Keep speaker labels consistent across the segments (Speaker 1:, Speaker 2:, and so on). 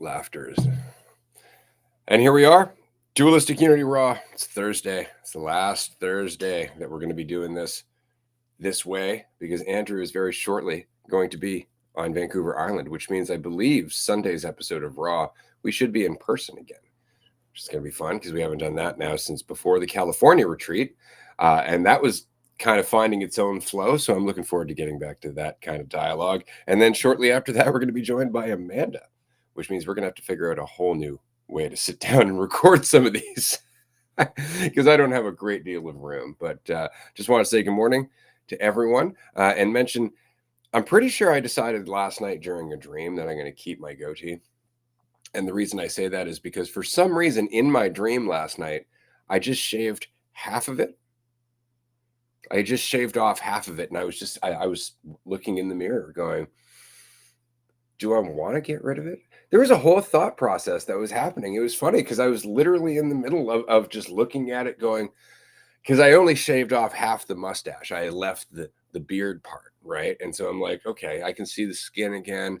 Speaker 1: Laughters. And here we are, Dualistic Unity Raw. It's Thursday. It's the last Thursday that we're going to be doing this way because Andrew is very shortly going to be on Vancouver Island, which means I believe Sunday's episode of Raw, we should be in person again. Which is going to be fun because we haven't done that now since before the California retreat. And that was kind of finding its own flow. So I'm looking forward to getting back to that kind of dialogue. And then shortly after that, we're going to be joined by Amanda, which means we're going to have to figure out a whole new way to sit down and record some of these because I don't have a great deal of room. But just want to say good morning to everyone and mention I'm pretty sure I decided last night during a dream that I'm going to keep my goatee. And the reason I say that is because for some reason in my dream last night, I just shaved half of it. I just shaved off half of it. And I was looking in the mirror going, do I want to get rid of it? There was a whole thought process that was happening. It was funny because I was literally in the middle of just looking at it going, because I only shaved off half the mustache. I left the beard part, right? And so I'm like, okay, I can see the skin again.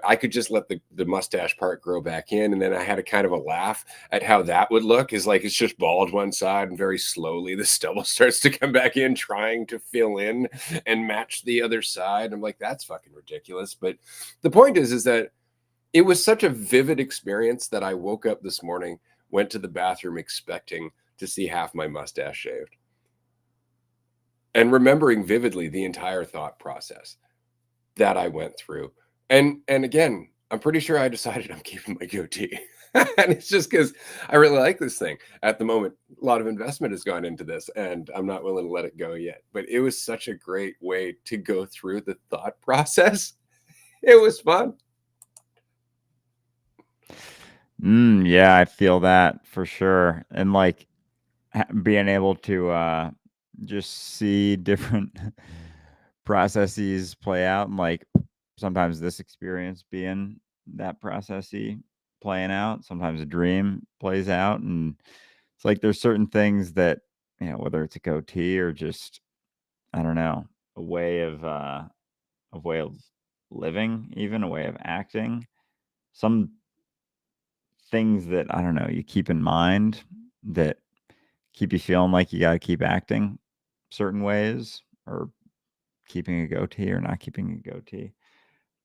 Speaker 1: I could just let the mustache part grow back in. And then I had a kind of a laugh at how that would look is like it's just bald one side and very slowly the stubble starts to come back in, trying to fill in and match the other side. I'm like, that's fucking ridiculous. But the point is that it was such a vivid experience that I woke up this morning, went to the bathroom expecting to see half my mustache shaved and remembering vividly the entire thought process that I went through. And again, I'm pretty sure I decided I'm keeping my goatee. And it's just because I really like this thing at the moment. A lot of investment has gone into this and I'm not willing to let it go yet. But it was such a great way to go through the thought process. It was fun.
Speaker 2: Yeah, I feel that for sure. And like being able to just see different processes play out, and like sometimes this experience being that processy playing out, sometimes a dream plays out, and it's like there's certain things that, whether it's a goatee or just, I don't know, a way of living, even a way of acting, some things that, I don't know, you keep in mind that keep you feeling like you got to keep acting certain ways, or keeping a goatee or not keeping a goatee.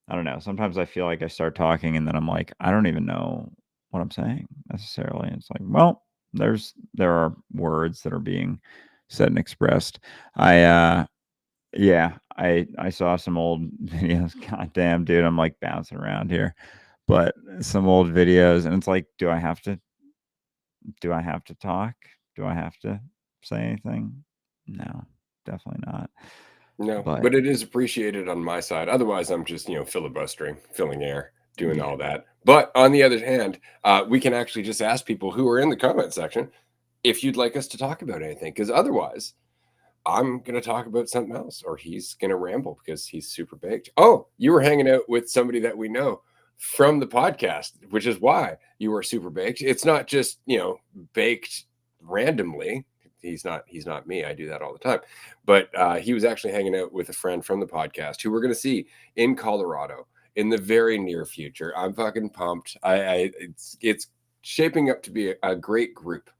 Speaker 2: I don't know. Sometimes I feel like I start talking and then I'm like, I don't even know what I'm saying necessarily. It's like, well, there are words that are being said and expressed. I saw some old videos. God damn, dude, I'm like bouncing around here. But some old videos, and it's like, do I have to talk? Do I have to say anything? No, definitely not.
Speaker 1: No,
Speaker 2: But
Speaker 1: but it is appreciated on my side. Otherwise, I'm just, filibustering, filling air, doing
Speaker 2: yeah,
Speaker 1: all that. But on the other hand, we can actually just ask people who are in the comment section if you'd like us to talk about anything. Because otherwise, I'm going to talk about something else, or he's going to ramble because he's super baked. Oh, you were hanging out with somebody that we know from the podcast, which is why you were super baked. It's not just, baked randomly. He's not me. I do that all the time. But he was actually hanging out with a friend from the podcast who we're going to see in Colorado in the very near future. I'm fucking pumped. It's shaping up to be a great group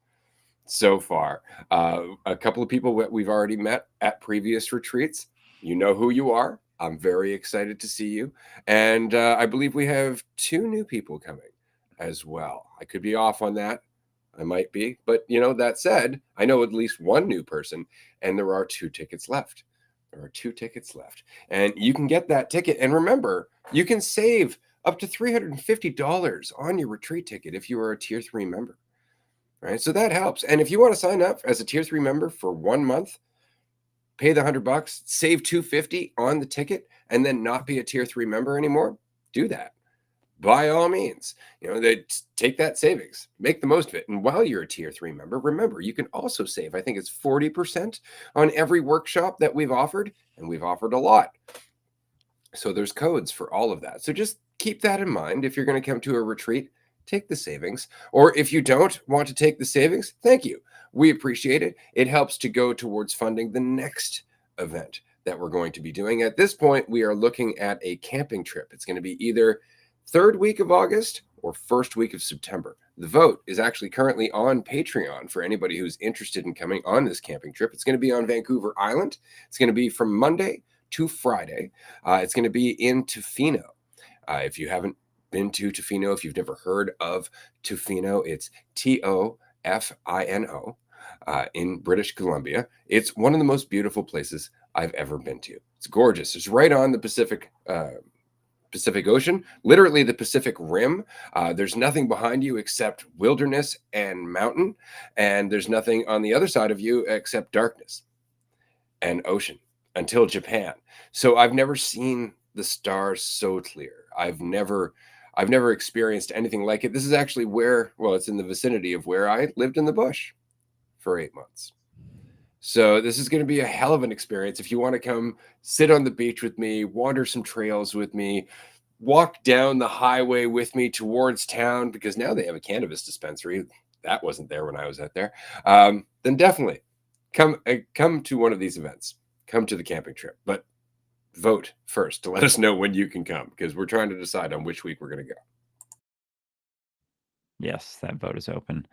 Speaker 1: so far. A couple of people that we've already met at previous retreats. You know who you are. I'm very excited to see you. And I believe we have 2 new people coming as well. I could be off on that. I might be. But, that said, I know at least one new person, and there are 2 tickets left. There are 2 tickets left. And you can get that ticket. And remember, you can save up to $350 on your retreat ticket if you are a Tier 3 member. Right, so that helps. And if you want to sign up as a Tier 3 member for 1 month, pay the $100, save $250 on the ticket, and then not be a Tier 3 member anymore, do that. By all means, they take that savings, make the most of it. And while you're a Tier 3 member, remember, you can also save, I think it's 40% on every workshop that we've offered, and we've offered a lot. So there's codes for all of that. So just keep that in mind if you're going to come to a retreat. Take the savings. Or if you don't want to take the savings, thank you. We appreciate it. It helps to go towards funding the next event that we're going to be doing. At this point, we are looking at a camping trip. It's going to be either 3rd week of August or first week of September. The vote is actually currently on Patreon for anybody who's interested in coming on this camping trip. It's going to be on Vancouver Island. It's going to be from Monday to Friday. It's going to be in Tofino. If you haven't been to Tofino, if you've never heard of Tofino, it's Tofino in British Columbia. It's one of the most beautiful places I've ever been to. It's gorgeous. It's right on the Pacific Ocean, literally the Pacific Rim. There's nothing behind you except wilderness and mountain, and there's nothing on the other side of you except darkness and ocean until Japan. So I've never seen the stars so clear. I've never experienced anything like it. This is actually where, well, it's in the vicinity of where I lived in the bush for 8 months. So this is going to be a hell of an experience. If you want to come sit on the beach with me, wander some trails with me, walk down the highway with me towards town, because now they have a cannabis dispensary. That wasn't there when I was out there. Then definitely come to one of these events. Come to the camping trip, but vote first to let us know when you can come, because we're trying to decide on which week we're going to go.
Speaker 2: Yes, that vote is open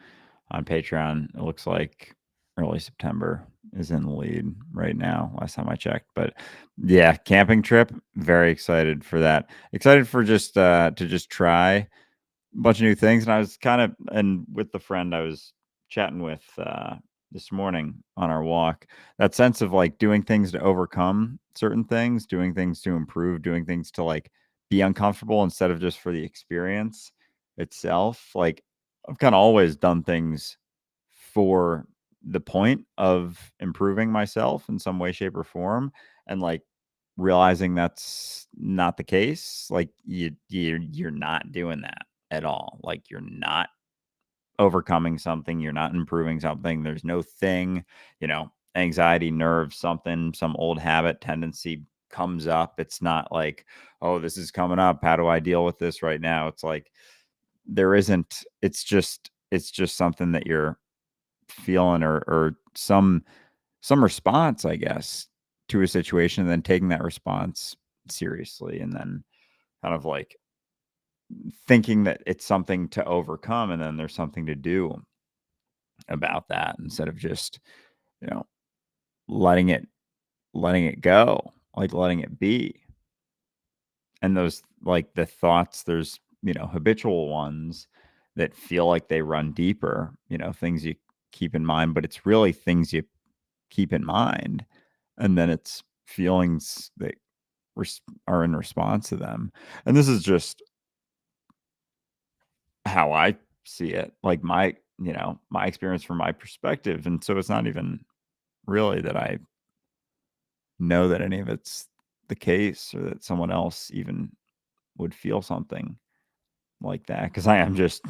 Speaker 2: on Patreon. It looks like early September is in the lead right now, last time I checked. But yeah, camping trip, very excited for that. Excited for just to just try a bunch of new things. And I was and with the friend I was chatting with this morning on our walk, that sense of like doing things to overcome certain things, doing things to improve, doing things to like be uncomfortable instead of just for the experience itself. Like I've kind of always done things for the point of improving myself in some way, shape, or form, and like realizing that's not the case. Like you're not doing that at all. Like you're not overcoming something, you're not improving something. There's no thing, anxiety, nerves, something, some old habit, tendency comes up. It's not like, oh, this is coming up. How do I deal with this right now? It's like there isn't, it's just something that you're feeling or some response, I guess, to a situation, and then taking that response seriously, and then kind of like thinking that it's something to overcome, and then there's something to do about that instead of just, you know, letting it go, like letting it be. And those, like the thoughts, there's, habitual ones that feel like they run deeper, things you keep in mind, but it's really things you keep in mind. And then it's feelings that are in response to them. And this is just how I see it, like my experience from my perspective. And so it's not even really that I know that any of it's the case or that someone else even would feel something like that, because I am just,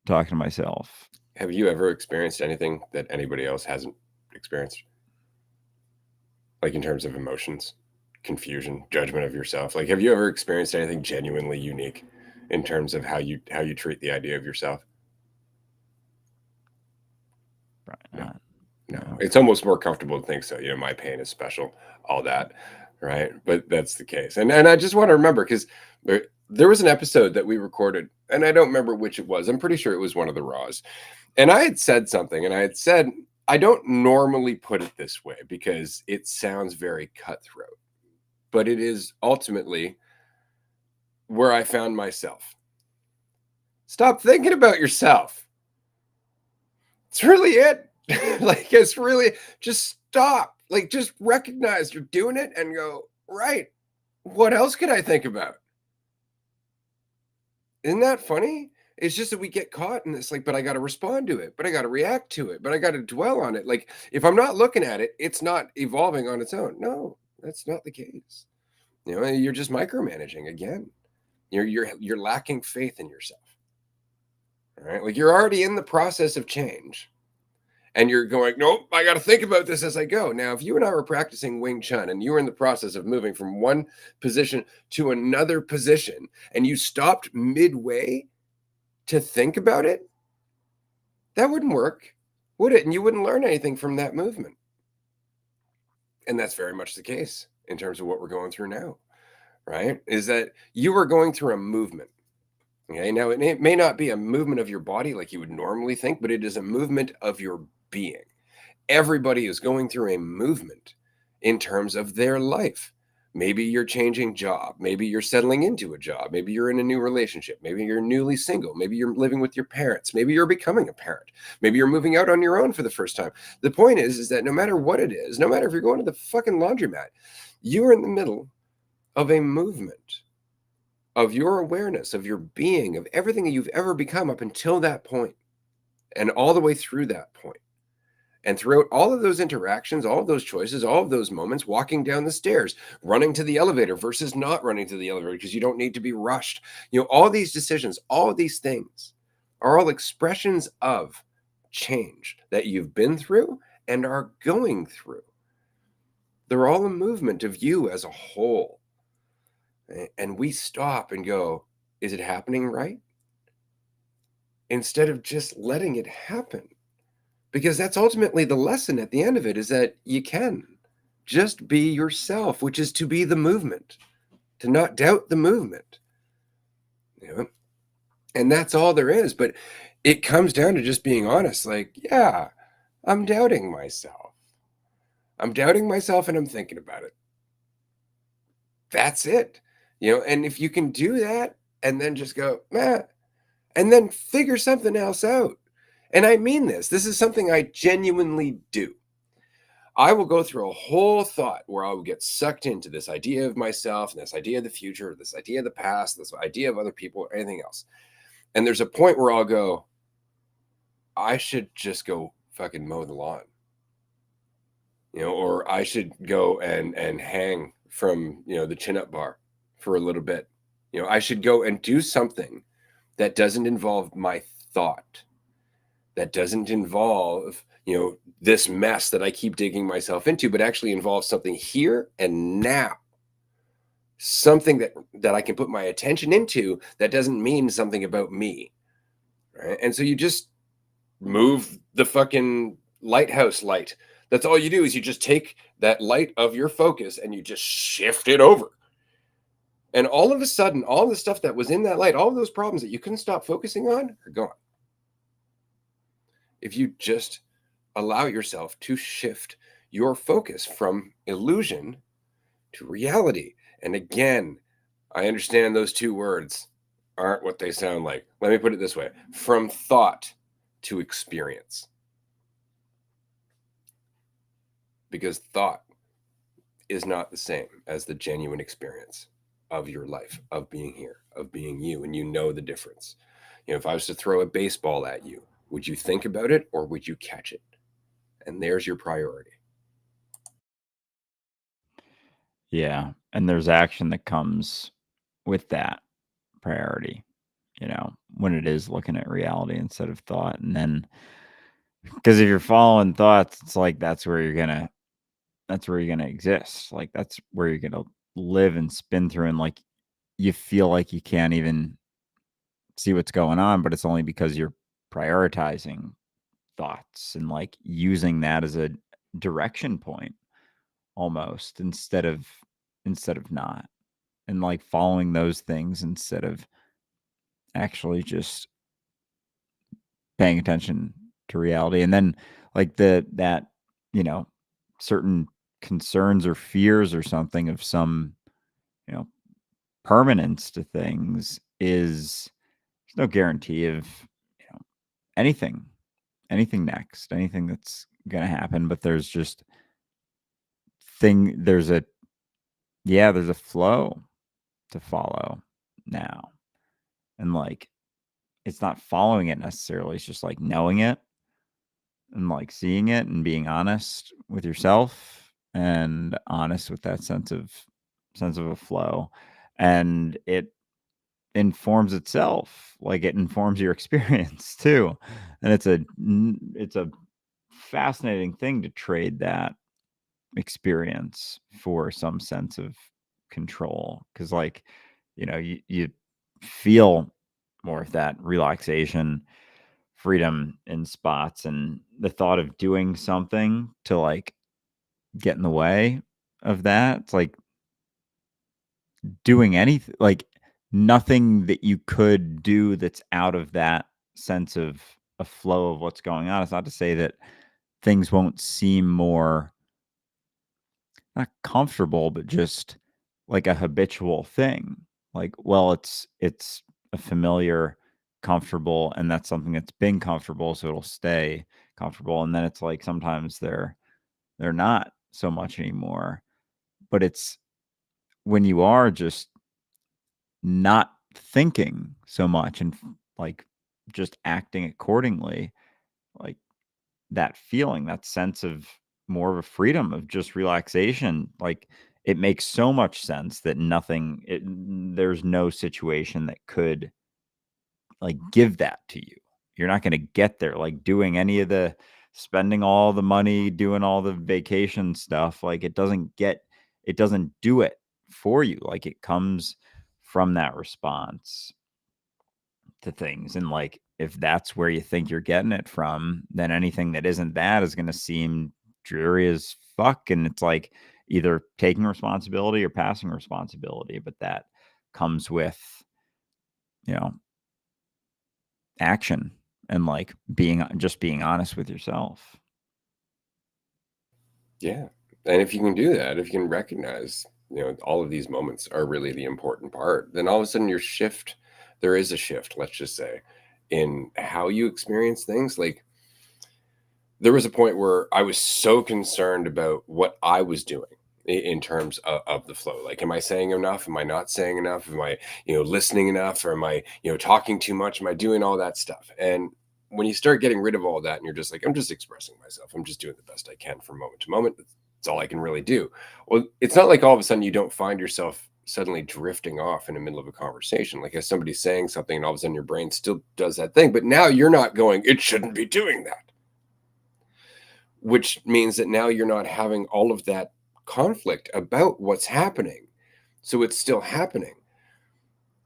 Speaker 2: talking to myself.
Speaker 1: Have you ever experienced anything that anybody else hasn't experienced? Like in terms of emotions, confusion, judgment of yourself? Like, have you ever experienced anything genuinely unique in terms of how you treat the idea of yourself?
Speaker 2: Probably
Speaker 1: No.
Speaker 2: not.
Speaker 1: No.
Speaker 2: No.
Speaker 1: It's almost more comfortable to think so. My pain is special, all that, right? But that's the case. And I just want to remember, because there was an episode that we recorded, and I don't remember which it was. I'm pretty sure it was one of the Raws. And I had said something, and I had said, I don't normally put it this way because it sounds very cutthroat, but it is ultimately where I found myself. Stop thinking about yourself. It's really it. Like, it's really just stop. Like, just recognize you're doing it and go, right. What else could I think about? Isn't that funny? It's just that we get caught in this, like, but I got to respond to it, but I got to react to it, but I got to dwell on it. Like, if I'm not looking at it, it's not evolving on its own. No, that's not the case. You're just micromanaging again. You're lacking faith in yourself. All right. Like, you're already in the process of change. And you're going, nope, I got to think about this as I go. Now, if you and I were practicing Wing Chun and you were in the process of moving from one position to another position, and you stopped midway to think about it, that wouldn't work, would it? And you wouldn't learn anything from that movement. And that's very much the case in terms of what we're going through now, right? Is that you are going through a movement. Okay. Now, it may not be a movement of your body like you would normally think, but it is a movement of your being. Everybody is going through a movement in terms of their life. Maybe you're changing job. Maybe you're settling into a job. Maybe you're in a new relationship. Maybe you're newly single. Maybe you're living with your parents. Maybe you're becoming a parent. Maybe you're moving out on your own for the first time. The point is that no matter what it is, no matter if you're going to the fucking laundromat, you are in the middle of a movement of your awareness, of your being, of everything that you've ever become up until that point, and all the way through that point. And throughout all of those interactions, all of those choices, all of those moments, walking down the stairs, running to the elevator versus not running to the elevator because you don't need to be rushed. All these decisions, all of these things are all expressions of change that you've been through and are going through. They're all a movement of you as a whole. And we stop and go, is it happening right? Instead of just letting it happen. Because that's ultimately the lesson at the end of it, is that you can just be yourself, which is to be the movement, to not doubt the movement. And that's all there is. But it comes down to just being honest. Like, yeah, I'm doubting myself. I'm doubting myself and I'm thinking about it. That's it. And if you can do that and then just go, and then figure something else out. And I mean this is something I genuinely do. I will go through a whole thought where I will get sucked into this idea of myself and this idea of the future, this idea of the past, this idea of other people, or anything else. And there's a point where I'll go, I should just go fucking mow the lawn. Or I should go and hang from, the chin-up bar for a little bit. I should go and do something that doesn't involve my thought, that doesn't involve, this mess that I keep digging myself into, but actually involves something here and now. Something that I can put my attention into that doesn't mean something about me. Right? And so you just move the fucking lighthouse light. That's all you do, is you just take that light of your focus and you just shift it over. And all of a sudden, all the stuff that was in that light, all of those problems that you couldn't stop focusing on are gone. If you just allow yourself to shift your focus from illusion to reality. And again, I understand those two words aren't what they sound like. Let me put it this way: from thought to experience. Because thought is not the same as the genuine experience of your life, of being here, of being you, and you know the difference. If I was to throw a baseball at you, would you think about it or would you catch it? And there's your priority.
Speaker 2: Yeah. And there's action that comes with that priority, when it is looking at reality instead of thought. And then, because if you're following thoughts, it's like that's where you're gonna exist. Like that's where you're gonna live and spin through, and like you feel like you can't even see what's going on, but it's only because you're prioritizing thoughts and like using that as a direction point almost instead of not, and like following those things instead of actually just paying attention to reality. And then like that certain concerns or fears or something of some you know permanence to things is there's no guarantee of anything next, anything that's going to happen, but there's just there's a flow to follow now. And like it's not following it necessarily, it's just like knowing it and like seeing it and being honest with yourself and honest with that sense of a flow. And it informs itself, like it informs your experience too. And it's a fascinating thing to trade that experience for some sense of control, because like you feel more of that relaxation, freedom in spots, and the thought of doing something to like get in the way of that, it's like doing anything, like nothing that you could do that's out of that sense of a flow of what's going on. It's not to say that things won't seem more not comfortable, but just like a habitual thing. Like, well, it's a familiar, comfortable, and that's something that's been comfortable, so it'll stay comfortable. And then it's like sometimes they're not so much anymore. But it's when you are just not thinking so much and like just acting accordingly, like that feeling, that sense of more of a freedom of just relaxation, like it makes so much sense that there's no situation that could like give that to you. You're not going to get there like doing any of the spending all the money, doing all the vacation stuff. Like it doesn't do it for you. Like it comes from that response to things. And like if that's where you think you're getting it from, then anything that isn't that is going to seem dreary as fuck. And it's like either taking responsibility or passing responsibility. But that comes with, you know, action and like being honest with yourself.
Speaker 1: Yeah. And if you can do that, if you can recognize, all of these moments are really the important part, then all of a sudden there is a shift, let's just say, in how you experience things. Like there was a point where I was so concerned about what I was doing in terms of the flow. Like, am I saying enough? Am I not saying enough? Am I, listening enough? Or am I, talking too much? Am I doing all that stuff? And when you start getting rid of all that and you're just like, I'm just expressing myself, I'm just doing the best I can from moment to moment. That's all I can really do. Well, it's not like all of a sudden you don't find yourself suddenly drifting off in the middle of a conversation. Like, as somebody's saying something and all of a sudden your brain still does that thing, but now you're not going, it shouldn't be doing that, which means that now you're not having all of that conflict about what's happening. So it's still happening.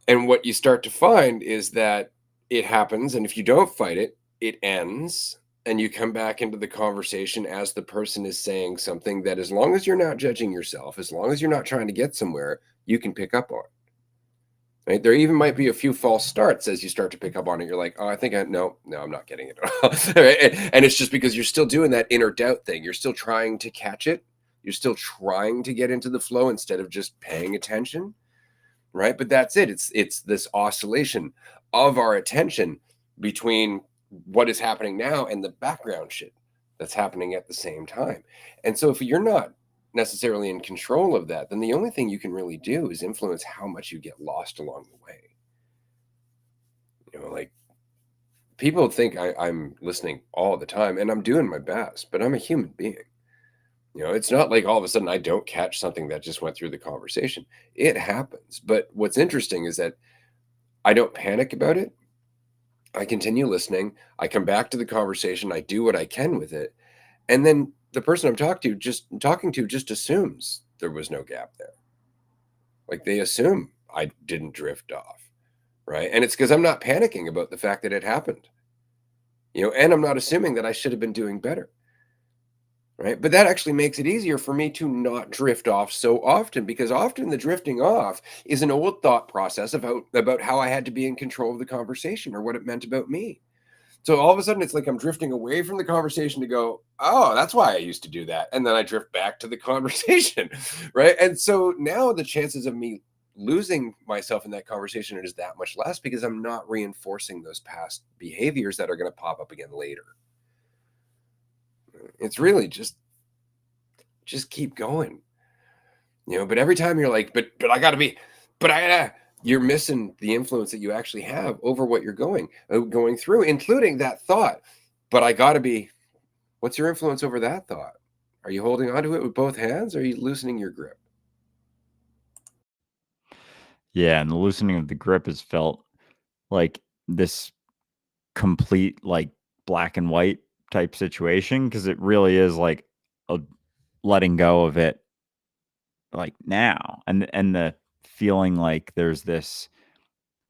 Speaker 1: And what you start to find is that it happens. And if you don't fight it, it ends. And you come back into the conversation as the person is saying something that, as long as you're not judging yourself, as long as you're not trying to get somewhere, you can pick up on. Right? There even might be a few false starts as you start to pick up on it. You're like, oh, I think no, I'm not getting it. Right? And it's just because you're still doing that inner doubt thing. You're still trying to catch it. You're still trying to get into the flow instead of just paying attention. Right? But that's it. It's this oscillation of our attention between what is happening now and the background shit that's happening at the same time. And so if you're not necessarily in control of that, then the only thing you can really do is influence how much you get lost along the way. Like people think I'm listening all the time and I'm doing my best, but I'm a human being. It's not like all of a sudden I don't catch something that just went through the conversation. It happens. But what's interesting is that I don't panic about it. I continue listening. I come back to the conversation. I do what I can with it. And then the person I'm talking to just assumes there was no gap there. Like they assume I didn't drift off, right? And it's because I'm not panicking about the fact that it happened, and I'm not assuming that I should have been doing better, right? But that actually makes it easier for me to not drift off so often, because often the drifting off is an old thought process about how I had to be in control of the conversation or what it meant about me. So all of a sudden, it's like I'm drifting away from the conversation to go, oh, that's why I used to do that. And then I drift back to the conversation. Right. And so now the chances of me losing myself in that conversation is that much less because I'm not reinforcing those past behaviors that are going to pop up again later. It's really just keep going. But every time you're like, but I gotta be, but I gotta, you're missing the influence that you actually have over what you're going through, including that thought. But I gotta be. What's your influence over that thought? Are you holding on to it with both hands, or are you loosening your grip?
Speaker 2: Yeah, and the loosening of the grip has felt like this complete like black and white type situation because it really is like a letting go of it like now and the feeling like there's this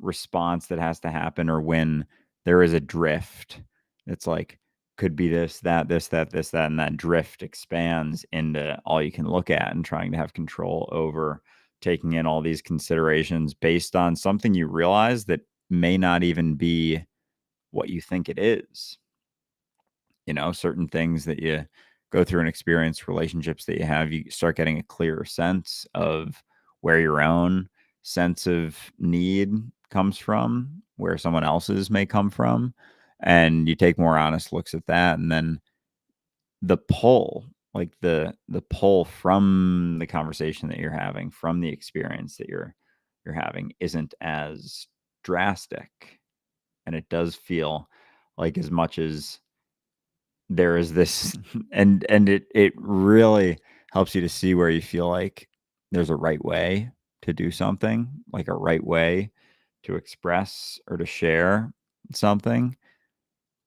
Speaker 2: response that has to happen or when there is a drift it's like could be this that and that drift expands into all you can look at and trying to have control over taking in all these considerations based on something you realize that may not even be what you think it is. Certain things that you go through and experience, relationships that you have, you start getting a clearer sense of where your own sense of need comes from, where someone else's may come from, and you take more honest looks at that. And then the pull, like the pull from the conversation that you're having, from the experience that you're having, isn't as drastic. And it does feel like, as much as there is this and it really helps you to see where you feel like there's a right way to do something, like a right way to express or to share something.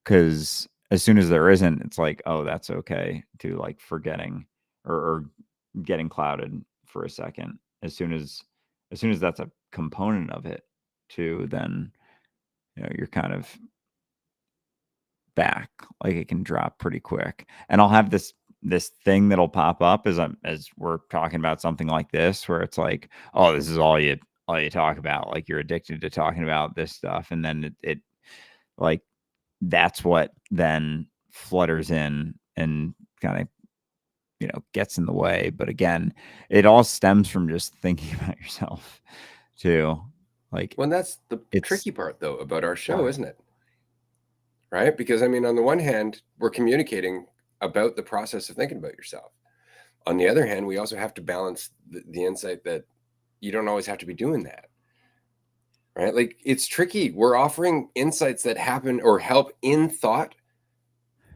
Speaker 2: Because as soon as there isn't, it's like, oh, that's okay, to like forgetting or getting clouded for a second. As soon as that's a component of it too, then you're kind of back. Like, it can drop pretty quick. And I'll have this thing that'll pop up as we're talking about something like this, where it's like, oh, this is all you talk about. Like, you're addicted to talking about this stuff. And then it like, that's what then flutters in and kind of gets in the way. But again, it all stems from just thinking about yourself too. Like,
Speaker 1: Well, and that's the
Speaker 2: it's
Speaker 1: tricky part, though, about our show, isn't it? Right? Because, I mean, on the one hand, we're communicating about the process of thinking about yourself. On the other hand, we also have to balance the insight that you don't always have to be doing that. Right? Like, it's tricky. We're offering insights that happen or help in thought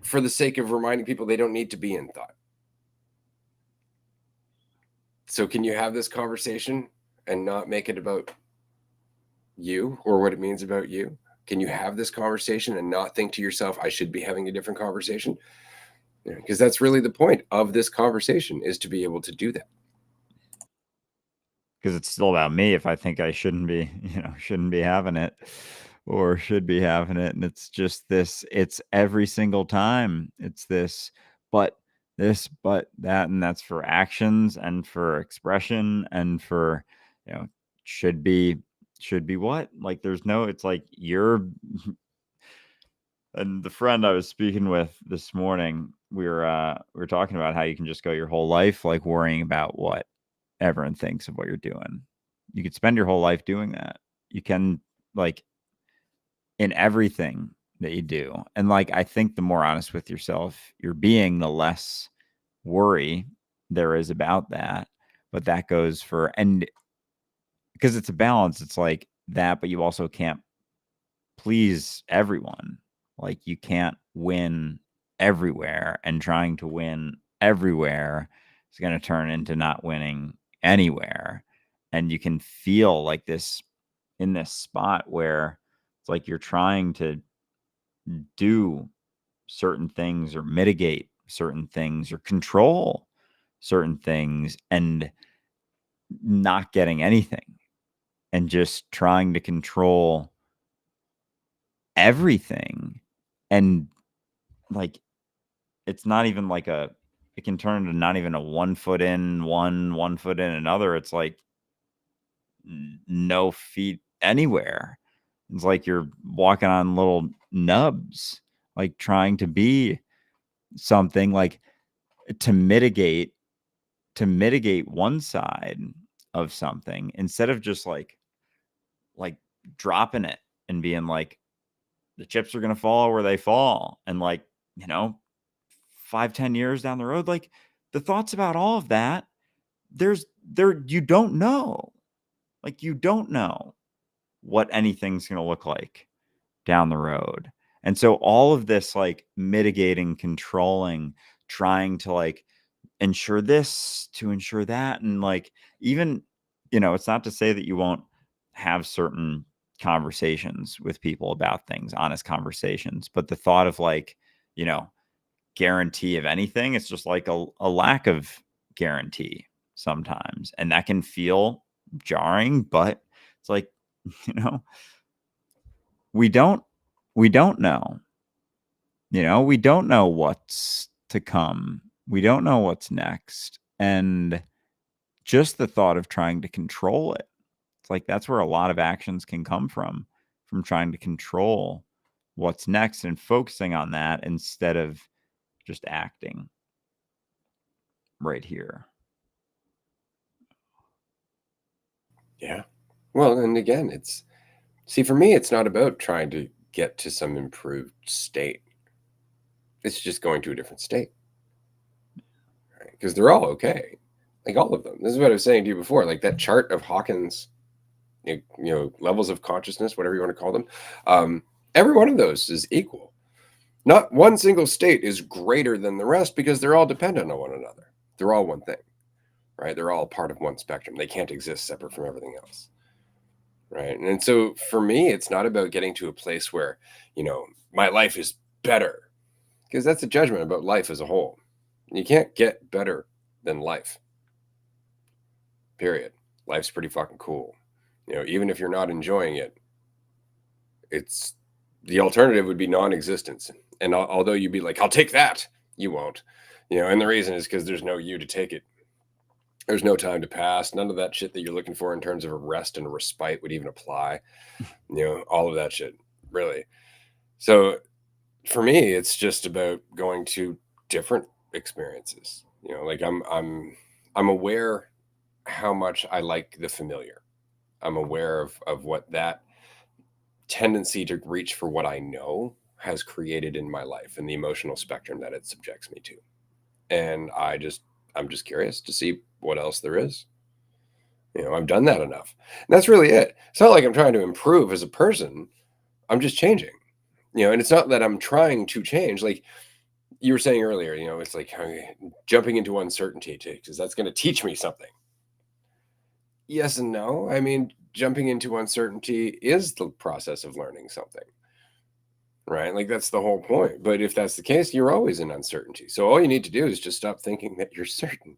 Speaker 1: for the sake of reminding people they don't need to be in thought. So can you have this conversation and not make it about you or what it means about you? Can you have this conversation and not think to yourself, I should be having a different conversation? Because that's really the point of this conversation, is to be able to do that.
Speaker 2: Because it's still about me if I think I shouldn't be, shouldn't be having it, or should be having it. And it's just this, it's every single time. It's this, but that, and that's for actions and for expression and for, should be what? Like, there's no, it's like you're, and the friend I was speaking with this morning, we were talking about how you can just go your whole life like worrying about what everyone thinks of what you're doing. You could spend your whole life doing that. You can, like, in everything that you do. And like, I think the more honest with yourself you're being, the less worry there is about that. But that goes for, and because it's a balance, it's like that, but you also can't please everyone. Like, you can't win everywhere, and trying to win everywhere is going to turn into not winning anywhere. And you can feel like this, in this spot where it's like you're trying to do certain things or mitigate certain things or control certain things, and not getting anything, and just trying to control everything. And like, it's not even like it can turn into not even a 1 foot in one foot in another. It's like no feet anywhere. It's like you're walking on little nubs, like trying to be something, like to mitigate one side of something, instead of just like dropping it and being like, the chips are going to fall where they fall. And like, 5-10 years down the road, like, the thoughts about all of that, you don't know. Like, you don't know what anything's going to look like down the road. And so all of this, like, mitigating, controlling, trying to like ensure this to ensure that. And like, even, it's not to say that you won't have certain conversations with people about things, honest conversations, but the thought of like, guarantee of anything, it's just like a lack of guarantee sometimes. And that can feel jarring, but it's like, you know, we don't know. We don't know what's to come. We don't know what's next. And just the thought of trying to control it. It's like that's where a lot of actions can come from trying to control what's next and focusing on that instead of just acting right here.
Speaker 1: Yeah. Well, and again, for me, it's not about trying to get to some improved state. It's just going to a different state. Right? Because they're all okay. Like all of them. This is what I was saying to you before. Like that chart of Hawkins, levels of consciousness, whatever you want to call them. Every one of those is equal. Not one single state is greater than the rest because they're all dependent on one another. They're all one thing, right? They're all part of one spectrum. They can't exist separate from everything else, right? And so for me, it's not about getting to a place where, my life is better, because that's a judgment about life as a whole. You can't get better than life, period. Life's pretty fucking cool. Even if you're not enjoying it, it's the alternative would be non-existence. And although you'd be like, I'll take that, you won't. And the reason is because there's no you to take it. There's no time to pass. None of that shit that you're looking for in terms of a rest and a respite would even apply. All of that shit, really. So for me, it's just about going to different experiences. Like I'm aware how much I like the familiar. I'm aware of what that tendency to reach for what I know has created in my life and the emotional spectrum that it subjects me to. And I'm just curious to see what else there is. I've done that enough. And that's really it. It's not like I'm trying to improve as a person. I'm just changing. And it's not that I'm trying to change. Like you were saying earlier, it's like jumping into uncertainty because that's going to teach me something. Yes and no. I mean, jumping into uncertainty is the process of learning something, right? Like that's the whole point. But if that's the case, you're always in uncertainty. So all you need to do is just stop thinking that you're certain,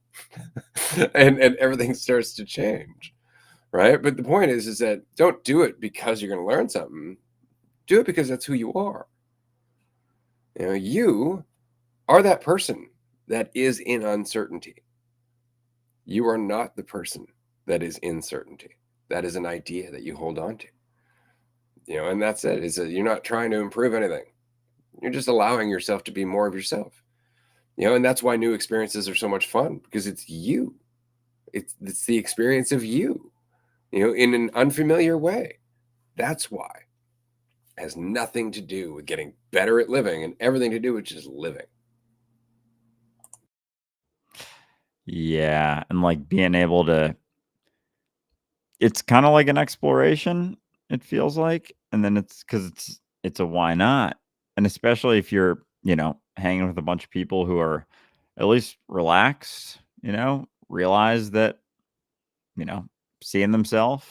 Speaker 1: and everything starts to change, right? But the point is that don't do it because you're going to learn something. Do it because that's who you are. You are that person that is in uncertainty. You are not the person that is in certainty. That is an idea that you hold on to. And that's it. Is that you're not trying to improve anything. You're just allowing yourself to be more of yourself. And that's why new experiences are so much fun, because it's you. It's the experience of you, in an unfamiliar way. That's why. It has nothing to do with getting better at living and everything to do with just living.
Speaker 2: Yeah, and like being able to it's kind of like an exploration, it feels like. And then it's a why not? And especially if you're, hanging with a bunch of people who are at least relaxed, realize that, you know, seeing themselves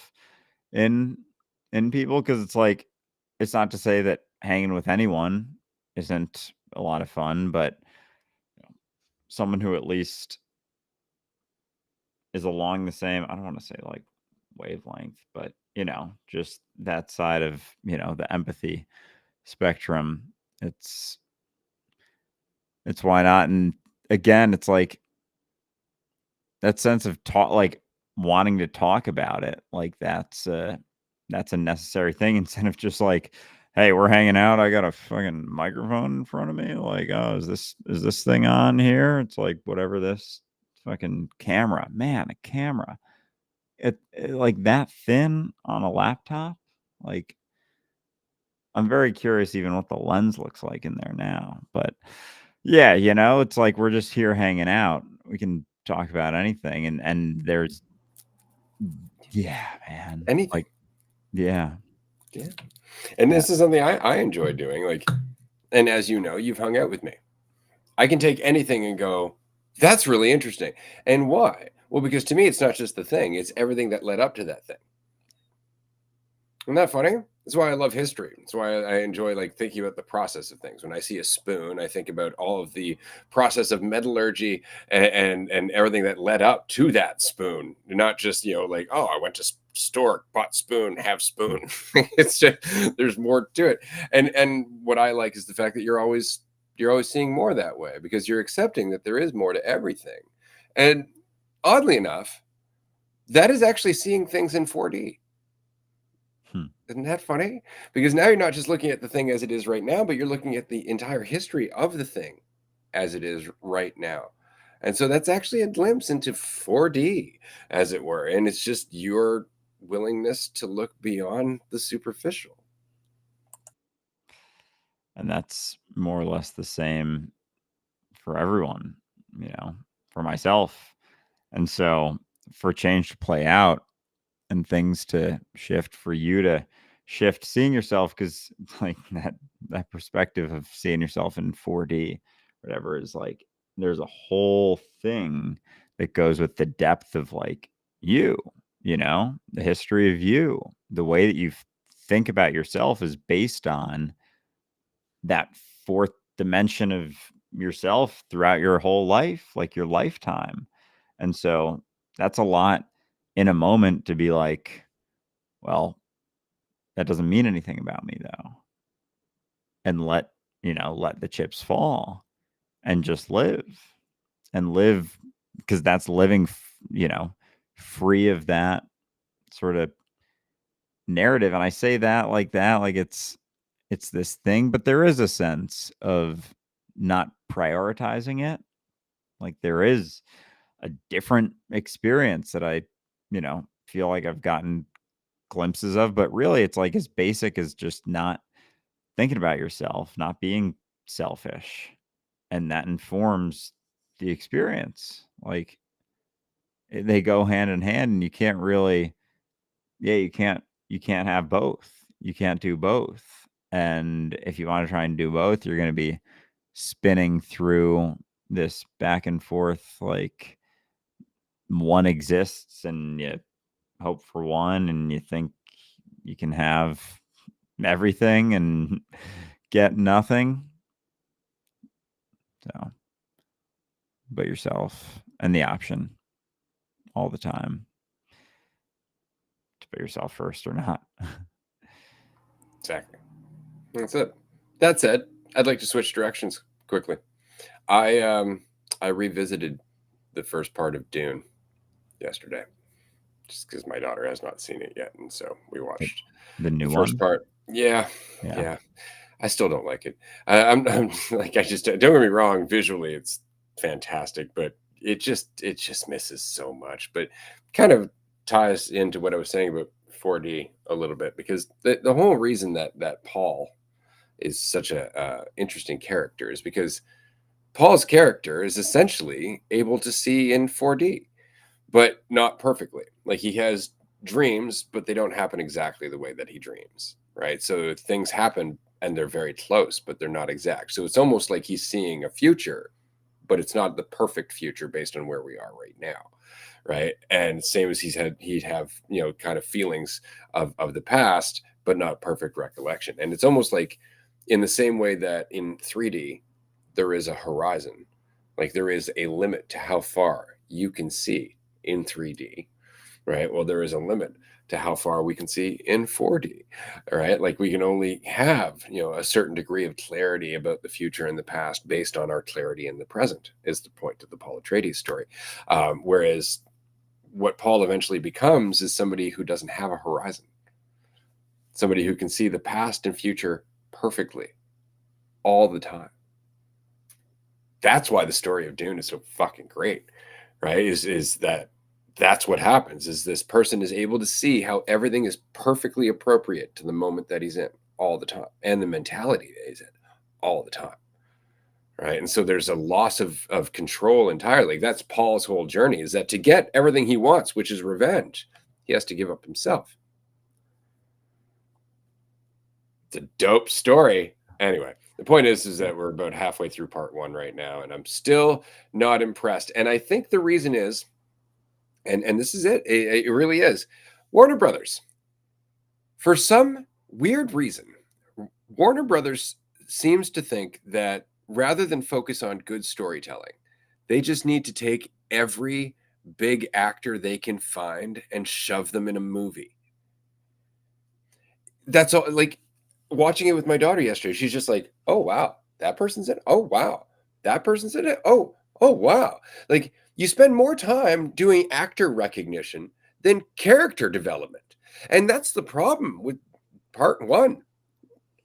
Speaker 2: in people, because it's like it's not to say that hanging with anyone isn't a lot of fun, but someone who at least is along the same, I don't want to say like wavelength, but just that side of, the empathy spectrum. It's why not? And again, it's like that sense of talk, like wanting to talk about it, like that's a necessary thing instead of just like, hey, we're hanging out, I got a fucking microphone in front of me, like, oh, is this thing on here? It's like whatever, this fucking camera, man, a camera, it like that thin on a laptop, like I'm very curious even what the lens looks like in there now. But yeah, it's like we're just here hanging out. We can talk about anything, and there's yeah, man.
Speaker 1: Anything.
Speaker 2: Like yeah.
Speaker 1: Yeah. And
Speaker 2: Yeah.
Speaker 1: this is something I enjoy doing. Like, and as you know, you've hung out with me. I can take anything and go, that's really interesting. And why? Well, because to me, it's not just the thing, it's everything that led up to that thing. Isn't that funny? That's why I love history. That's why I enjoy like thinking about the process of things. When I see a spoon, I think about all of the process of metallurgy and everything that led up to that spoon. Not just, like, oh, I went to store, bought spoon, have spoon. It's just there's more to it. And what I like is the fact that you're always seeing more that way, because you're accepting that there is more to everything. And oddly enough, That is actually seeing things in 4D.
Speaker 2: Hmm.
Speaker 1: Isn't that funny? Because now you're not just looking at the thing as it is right now, but you're looking at the entire history of the thing as it is right now. And so that's actually a glimpse into 4D, as it were. And it's just your willingness to look beyond the superficial.
Speaker 2: And that's more or less the same for everyone, you know, for myself. And so for change to play out and things to shift, for you to shift seeing yourself, because like that perspective of seeing yourself in 4D, whatever, is like there's a whole thing that goes with the depth of like you, you know, the history of you, the way that you think about yourself is based on that fourth dimension of yourself throughout your whole life, like your lifetime. And so that's a lot in a moment to be like, well, that doesn't mean anything about me though. And let the chips fall and just live because that's living, free of that sort of narrative. And I say that, like it's this thing, but there is a sense of not prioritizing it. Like there is a different experience that I, feel like I've gotten glimpses of, but really it's like as basic as just not thinking about yourself, not being selfish. And that informs the experience. Like they go hand in hand and you can't really, yeah, you can't have both. You can't do both. And if you want to try and do both, you're going to be spinning through this back and forth, like one exists and you hope for one and you think you can have everything and get nothing. So, but yourself and the option all the time to put yourself first or not.
Speaker 1: Exactly. That's it. That said, I'd like to switch directions quickly. I revisited the first part of Dune yesterday, just because my daughter has not seen it yet, and so we watched
Speaker 2: The
Speaker 1: the
Speaker 2: new
Speaker 1: first
Speaker 2: one.
Speaker 1: part. Yeah,
Speaker 2: Yeah.
Speaker 1: yeah. I still don't like it. I'm like I just don't get me wrong. Visually, it's fantastic, but it just misses so much. But kind of ties into what I was saying about 4D a little bit because the whole reason that Paul is such a interesting character is because Paul's character is essentially able to see in 4D, but not perfectly. Like he has dreams, but they don't happen exactly the way that he dreams, right? So things happen and they're very close, but they're not exact. So it's almost like he's seeing a future, but it's not the perfect future based on where we are right now, right? And same as he'd have kind of feelings of the past, but not perfect recollection. And it's almost like in the same way that in 3D there is a horizon, like there is a limit to how far you can see in 3D, right? Well, there is a limit to how far we can see in 4D, right? Like we can only have, a certain degree of clarity about the future and the past based on our clarity in the present, is the point of the Paul Atreides story. Whereas what Paul eventually becomes is somebody who doesn't have a horizon, somebody who can see the past and future perfectly all the time. That's why the story of Dune is so fucking great, right? Is that that's what happens is this person is able to see how everything is perfectly appropriate to the moment that he's in all the time and the mentality that he's in all the time, right? And so there's a loss of control entirely. That's Paul's whole journey, is that to get everything he wants, which is revenge, he has to give up himself. It's a dope story. Anyway, the point is that we're about halfway through part one right now, and I'm still not impressed. And I think the reason is, and this is it, it really is, Warner Brothers. For some weird reason, Warner Brothers seems to think that rather than focus on good storytelling, they just need to take every big actor they can find and shove them in a movie. That's all. Like watching it with my daughter yesterday, she's just like, "Oh wow, that person's in it. Oh wow, that person's in it. Oh wow." Like you spend more time doing actor recognition than character development. And that's the problem with part one.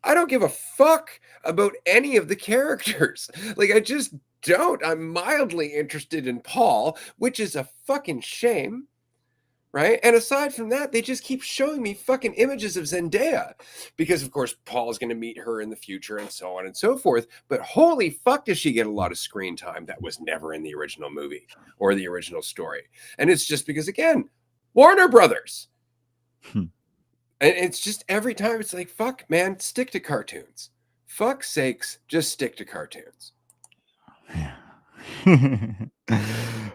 Speaker 1: I don't give a fuck about any of the characters. Like, I just don't. I'm mildly interested in Paul, which is a fucking shame. Right. And aside from that, they just keep showing me fucking images of Zendaya because, of course, Paul's going to meet her in the future and so on and so forth. But holy fuck, does she get a lot of screen time that was never in the original movie or the original story? And it's just because, again, Warner Brothers. And it's just every time it's like, fuck, man, stick to cartoons. Fuck's sakes, just stick to cartoons.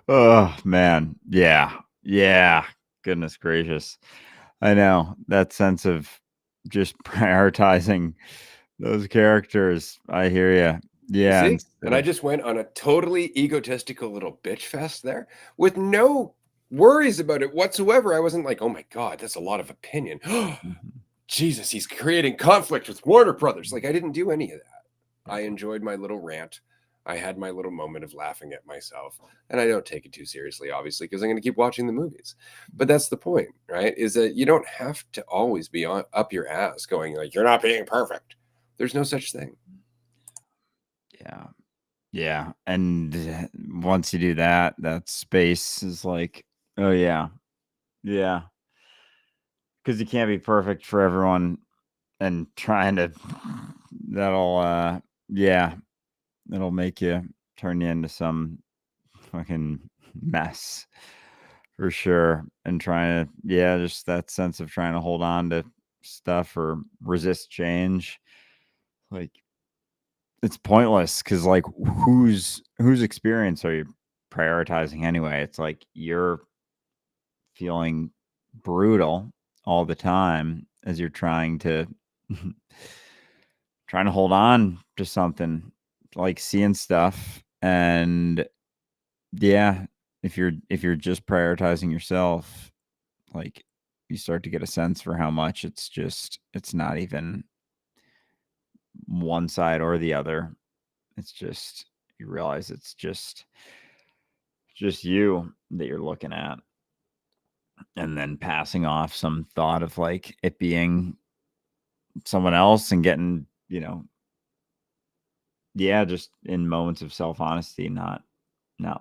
Speaker 2: Oh, man. Yeah. Yeah. Goodness gracious. I know that sense of just prioritizing those characters. I hear you.
Speaker 1: You
Speaker 2: Yeah.
Speaker 1: see? And
Speaker 2: Instead
Speaker 1: I
Speaker 2: of,
Speaker 1: just went on a totally egotistical little bitch fest there with no worries about it whatsoever. I wasn't like, oh my God, that's a lot of opinion.
Speaker 2: Mhm.
Speaker 1: Jesus, he's creating conflict with Warner Brothers. Like, I didn't do any of that. I enjoyed my little rant. I had my little moment of laughing at myself. And I don't take it too seriously, obviously, because I'm going to keep watching the movies. But that's the point, right? Is that you don't have to always be up your ass going like, you're not being perfect. There's no such thing.
Speaker 2: Yeah. Yeah. And once you do that, that space is like, oh, yeah. Yeah. Because you can't be perfect for everyone and trying to, that'll, yeah, it'll make you turn you into some fucking mess for sure. And trying to, yeah, just that sense of trying to hold on to stuff or resist change. Like, it's pointless because, like, whose experience are you prioritizing anyway? It's like you're feeling brutal all the time as you're trying to trying to hold on to something, like seeing stuff. And yeah, if you're just prioritizing yourself, like, you start to get a sense for how much it's not even one side or the other. It's just, you realize it's just you that you're looking at, and then passing off some thought of like it being someone else and getting, yeah, just in moments of self-honesty, not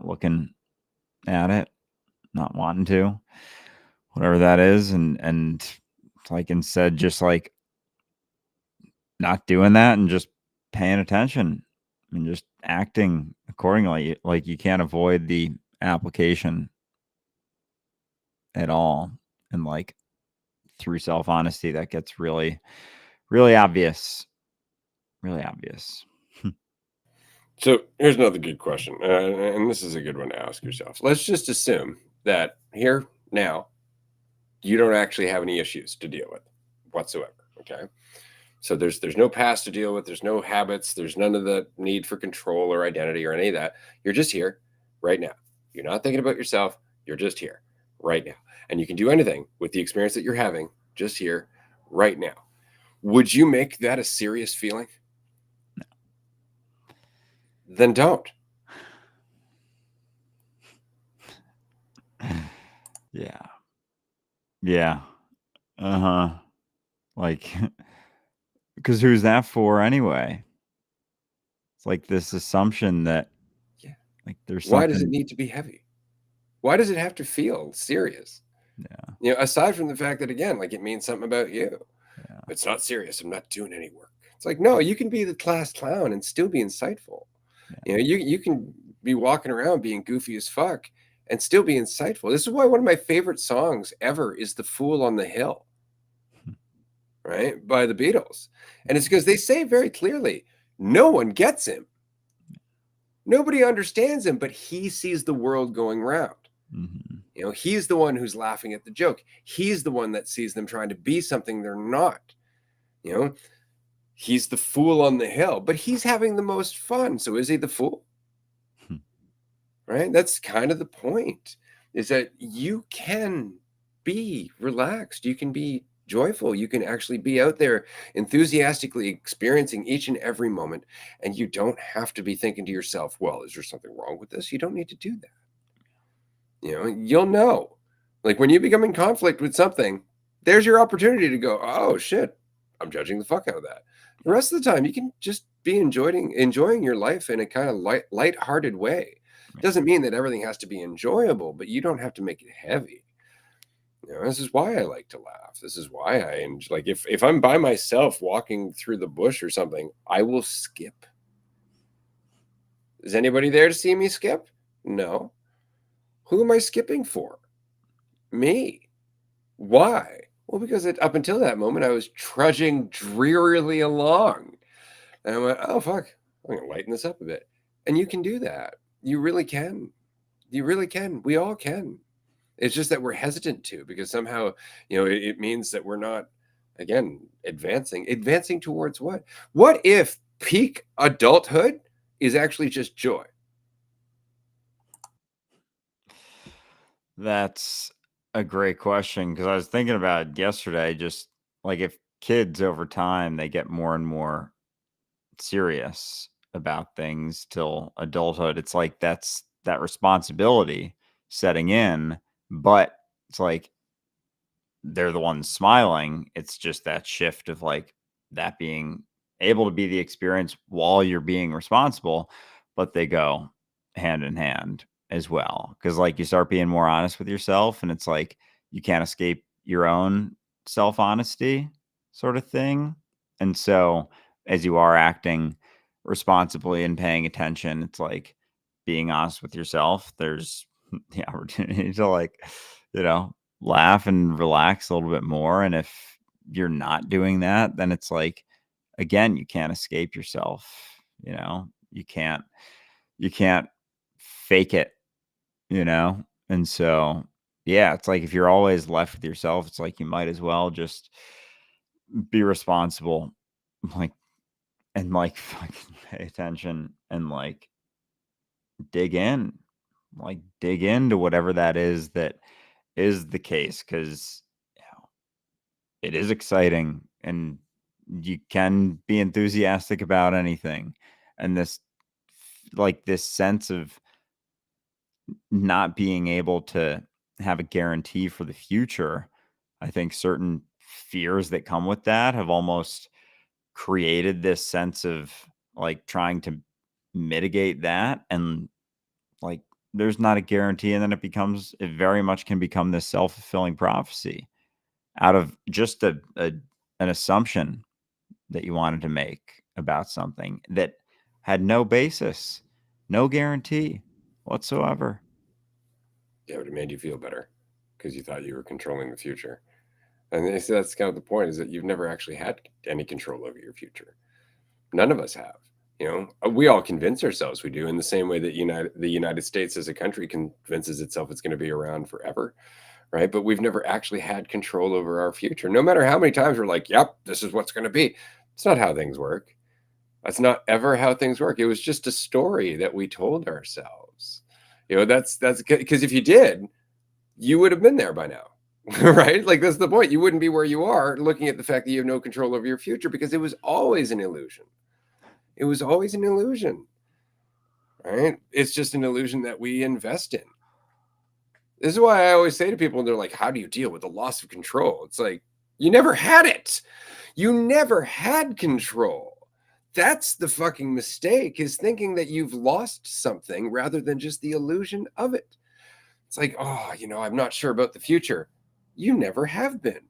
Speaker 2: looking at it, not wanting to, whatever that is, and like, instead just like not doing that and just paying attention and just acting accordingly. Like, you can't avoid the application at all. And like, through self-honesty, that gets really, really obvious. Really obvious.
Speaker 1: So here's another good question, and this is a good one to ask yourself. Let's just assume that here now you don't actually have any issues to deal with whatsoever. Okay, so there's no past to deal with. There's no habits. There's none of the need for control or identity or any of that. You're just here right now. You're not thinking about yourself. You're just here right now, and you can do anything with the experience that you're having just here right now. Would you make that a serious feeling? Then don't.
Speaker 2: Yeah. Yeah. Uh-huh. Like, because who's that for anyway? It's like this assumption that,
Speaker 1: Yeah.
Speaker 2: like, there's
Speaker 1: Why does it
Speaker 2: something.
Speaker 1: need to be heavy? Why does it have to feel serious?
Speaker 2: Yeah.
Speaker 1: Aside from the fact that, again, like, it means something about you.
Speaker 2: Yeah.
Speaker 1: It's not serious. I'm not doing any work. It's like, no, you can be the class clown and still be insightful.
Speaker 2: Yeah.
Speaker 1: You can be walking around being goofy as fuck and still be insightful. This is why one of my favorite songs ever is "The Fool on the Hill," right, by the Beatles, and it's because they say very clearly, no one gets him. Nobody understands him, but he sees the world going round.
Speaker 2: Mm-hmm.
Speaker 1: He's the one who's laughing at the joke. He's the one that sees them trying to be something they're not. You know, he's the fool on the hill, but he's having the most fun. So is he the fool? Right? That's kind of the point, is that you can be relaxed. You can be joyful. You can actually be out there enthusiastically experiencing each and every moment. And you don't have to be thinking to yourself, well, is there something wrong with this? You don't need to do that. You'll know Like when you become in conflict with something, there's your opportunity to go, oh shit, I'm judging the fuck out of that. The rest of the time, you can just be enjoying your life in a kind of light-hearted way. Doesn't mean that everything has to be enjoyable, but you don't have to make it heavy. This is why I like to laugh. This is why I enjoy, like if I'm by myself walking through the bush or something, I will skip. Is anybody there to see me skip? No. Who am I skipping for? Me. Why? Well, because up until that moment, I was trudging drearily along. And I went, oh, fuck, I'm going to lighten this up a bit. And you can do that. You really can. You really can. We all can. It's just that we're hesitant to, because somehow, it means that we're not, again, advancing towards what? What if peak adulthood is actually just joy?
Speaker 2: That's a great question, because I was thinking about it yesterday. Just like if kids over time they get more and more serious about things till adulthood, it's like that's that responsibility setting in, but it's like they're the ones smiling. It's just that shift of like that being able to be the experience while you're being responsible, but they go hand in hand as well. Cause like you start being more honest with yourself, and it's like you can't escape your own self honesty sort of thing. And so as you are acting responsibly and paying attention, it's like being honest with yourself. There's the opportunity to like, you know, laugh and relax a little bit more. And if you're not doing that, then it's like, again, you can't escape yourself. You can't fake it, you know? And so, yeah, it's like if you're always left with yourself, it's like you might as well just be responsible, like, and like fucking pay attention and like dig in, like dig into whatever that is the case. Cause it is exciting, and you can be enthusiastic about anything. And this sense of not being able to have a guarantee for the future, I think certain fears that come with that have almost created this sense of like trying to mitigate that. And like there's not a guarantee, and then it very much can become this self-fulfilling prophecy out of just an assumption that you wanted to make about something that had no basis, no guarantee whatsoever.
Speaker 1: Yeah, but it made you feel better because you thought you were controlling the future. And that's kind of the point, is that you've never actually had any control over your future. None of us have. We all convince ourselves we do, in the same way that the United States as a country convinces itself it's going to be around forever, right? But we've never actually had control over our future. No matter how many times we're like, yep, this is what's going to be. It's not how things work. That's not ever how things work. It was just a story that we told ourselves. That's because if you did, you would have been there by now. Right? Like that's the point. You wouldn't be where you are looking at the fact that you have no control over your future, because it was always an illusion. It was always an illusion. Right? It's just an illusion that we invest in. This is why I always say to people, and they're like, how do you deal with the loss of control? It's like, you never had it. You never had control. That's the fucking mistake, is thinking that you've lost something rather than just the illusion of it. It's like, oh, I'm not sure about the future. You never have been.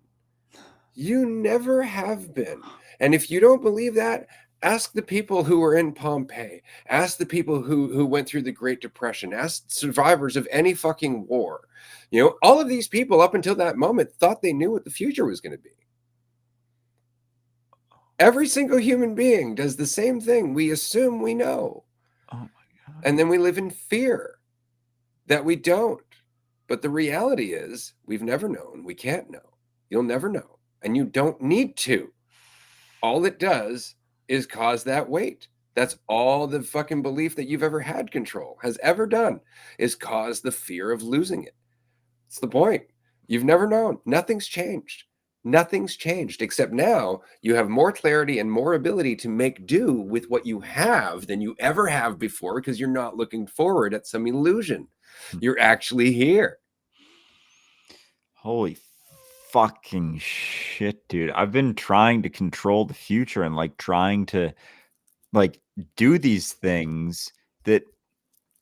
Speaker 1: You never have been. And if you don't believe that, ask the people who were in Pompeii. Ask the people who went through the Great Depression. Ask survivors of any fucking war. All of these people up until that moment thought they knew what the future was going to be. Every single human being does the same thing. We assume we know.
Speaker 2: Oh my God.
Speaker 1: And then we live in fear that we don't. But the reality is, we've never known. We can't know. You'll never know. And you don't need to. All it does is cause that weight. That's all the fucking belief that you've ever had control has ever done, is cause the fear of losing it. It's the point. You've never known. Nothing's changed. Nothing's changed, except now you have more clarity and more ability to make do with what you have than you ever have before, because you're not looking forward at some illusion. You're actually here.
Speaker 2: Holy fucking shit, dude. I've been trying to control the future and like trying to like do these things that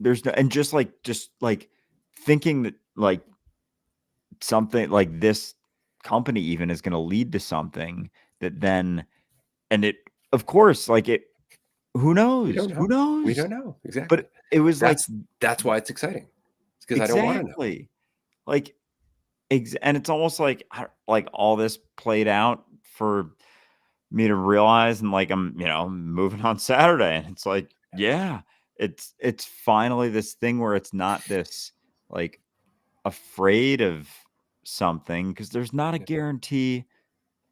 Speaker 2: there's no, and just like thinking that like something like this company even is going to lead to something that then, and it, of course, like it, who
Speaker 1: We
Speaker 2: knows?
Speaker 1: don't
Speaker 2: Who
Speaker 1: know. We
Speaker 2: knows?
Speaker 1: don't know. Exactly.
Speaker 2: But it was like
Speaker 1: That's why it's exciting. It's because I don't want to know.
Speaker 2: exactly like and it's almost like all this played out for me to realize, and like I'm, moving on Saturday, and it's like, yeah, it's finally this thing where it's not this like afraid of something because there's not a
Speaker 1: Yeah,
Speaker 2: guarantee.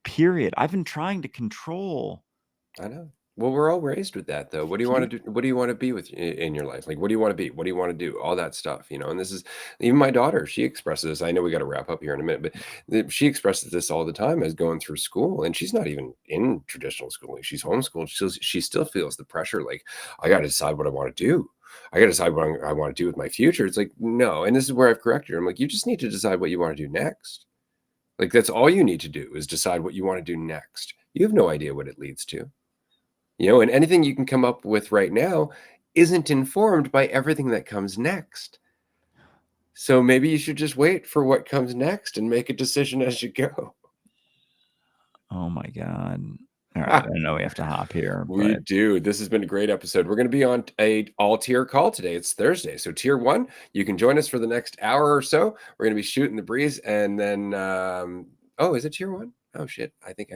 Speaker 2: Period. I've been trying to control
Speaker 1: I know. Well, we're all raised with that, though. What do you want to do? What do you want to be in your life? Like, what do you want to be? What do you want to do? All that stuff, And this is even my daughter. She expresses this. I know we got to wrap up here in a minute, but she expresses this all the time as going through school, and she's not even in traditional schooling. She's homeschooled. She still feels the pressure. Like, I got to decide what I want to do. I got to decide what I want to do with my future. It's like, no. And this is where I've corrected her. I'm like, you just need to decide what you want to do next. Like, that's all you need to do is decide what you want to do next. You have no idea what it leads to. And anything you can come up with right now isn't informed by everything that comes next. So maybe you should just wait for what comes next and make a decision as you go.
Speaker 2: Oh my god. All right, I know we have to hop here,
Speaker 1: We
Speaker 2: but
Speaker 1: do. This has been a great episode. We're going to be on a all-tier call today. It's Thursday. So tier 1, you can join us for the next hour or so. We're going to be shooting the breeze, and then oh, is it tier 1? Oh shit. I think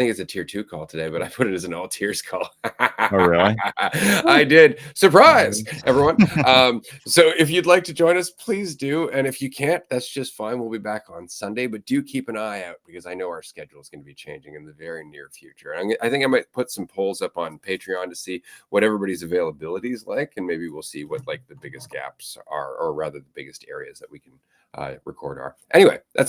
Speaker 1: it's a tier 2 call today, but I put it as an all tiers call.
Speaker 2: oh really?
Speaker 1: I did. Surprise, everyone. So if you'd like to join us, please do. And if you can't, that's just fine. We'll be back on Sunday, but do keep an eye out because I know our schedule is going to be changing in the very near future. I think I might put some polls up on Patreon to see what everybody's availability is like, and maybe we'll see what like the biggest gaps are, or rather the biggest areas that we can record are. Anyway, that's